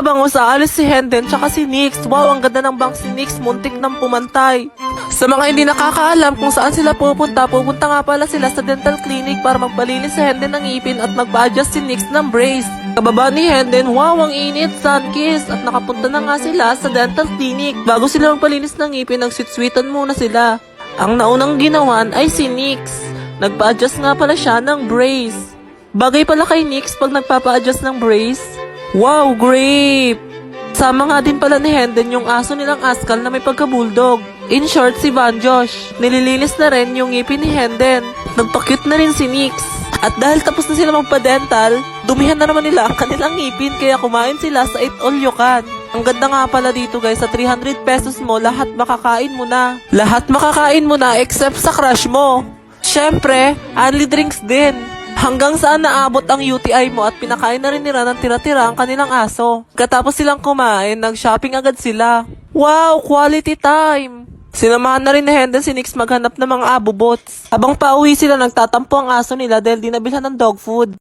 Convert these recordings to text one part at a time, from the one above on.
bangos aalis si Hendon tsaka si Nix. Wow, ang ganda ng bangs si Nix, muntik nang pumantay. Sa mga hindi nakakaalam kung saan sila pupunta nga pala sila sa dental clinic para magpalinis si Hendon ng ngipin at magpa-adjust si Nix ng brace. Kababa ni Hendon, wow, ang init, sun kiss, at nakapunta na nga sila sa dental clinic. Bago sila magpalinis ng ngipin, nagsweet-sweetan muna sila. Ang naunang ginawan ay si Nix. Nagpa-adjust nga pala siya ng brace. Bagay pala kay Nix pag nagpapa-adjust ng brace. Wow, grape! Sama nga din pala ni Hendon yung aso nilang Askal na may pagka-bulldog. In short, si Van Josh. Nililinis na rin yung ngipin ni Hendon. Nagpa-cute na rin si Nix. At dahil tapos na sila magpa-dental, dumihan na naman nila ang kanilang ngipin kaya kumain sila sa Eat All You Can. Ang ganda nga pala dito guys, sa 300 pesos mo, lahat makakain mo na. Lahat makakain mo na except sa crush mo. Syempre, only drinks din. Hanggang saan naabot ang UTI mo at pinakain na rin nila ng tira-tira ang kanilang aso. Katapos silang kumain, nag-shopping agad sila. Wow, quality time! Sinamahan na rin ni Hendon si Nix maghanap ng mga abubots. Habang pauwi sila, nagtatampo ang aso nila dahil di nabilhan ng dog food.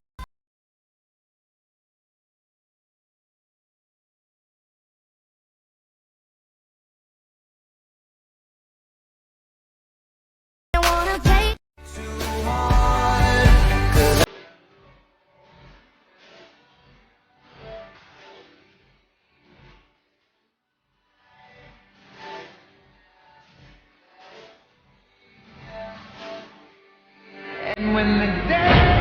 And when the day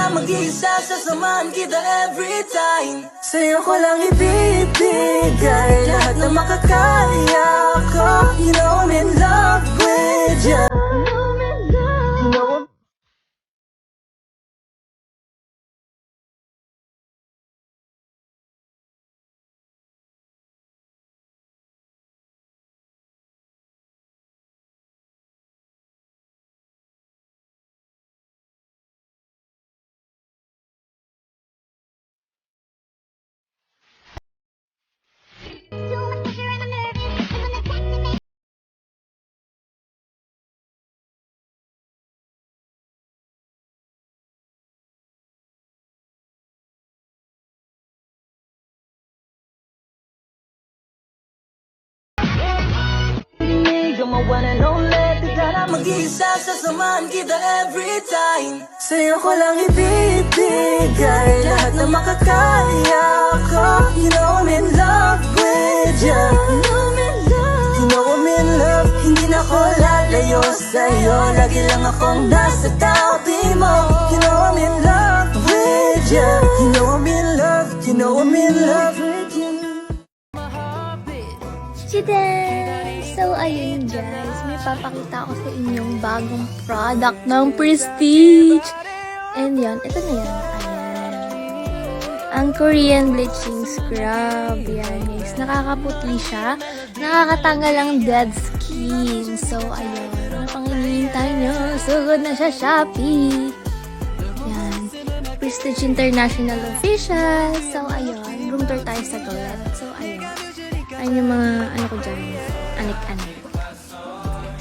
mag-iisa, sasamahan kita every time. Sa'yo ko lang ibibigay lahat na makakaya ko. You know I'm in love with you. You know You're my one and only. Bigla na mag-iisa, sasamahan kita every time. Sa'yo ko lang ibibigay lahat na makakaya ko. You know I'm in love with you. You know I'm in love. Hindi na ko lalayo sa'yo. Lagi lang akong nasa tabi mo. You know I'm in love with you. You know I'm in love. You know I'm in love with you. Chiden! So, ayun guys, may papakita ako sa inyong bagong product ng Prestige. And yan, ito na yan. Ayan. Ang Korean Bleaching Scrub. Yan guys, nakakaputi siya. Nakakatanggal ang dead skin. So, ayun. Ano pang hinihintay nyo? Sugod na siya Shopee. Yan. Prestige International Official. So, ayun. Room tour tayo sa Golet. So, ayun. Ayun yung mga, ano ko dyan, anik-anik.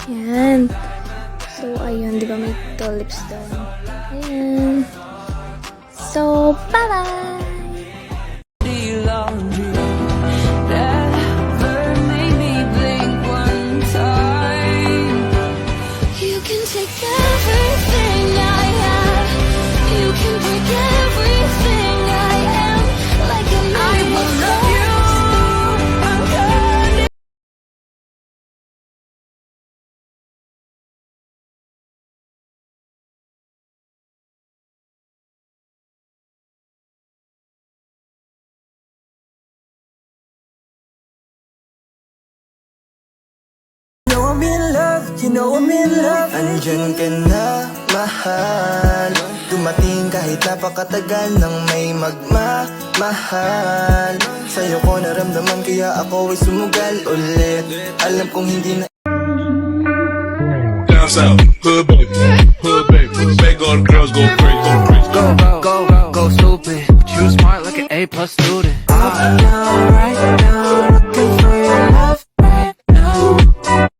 Yan. So, ayun, di ba may tulips doon? Ayan. So, bye-bye! You can take everything I have. You can break everything I am. Like a I will love you. You know I'm in love, you know I'm in love. Andyan ka na, mahal. dumating kahit napakatagal nang may magmamahal. Sa'yo ko naramdaman kaya ako ay sumugal ulit. Alam kong hindi na Down south, hood baby, make all the girls go crazy, go crazy. Go stupid. But you smart like an A+ student. Right now,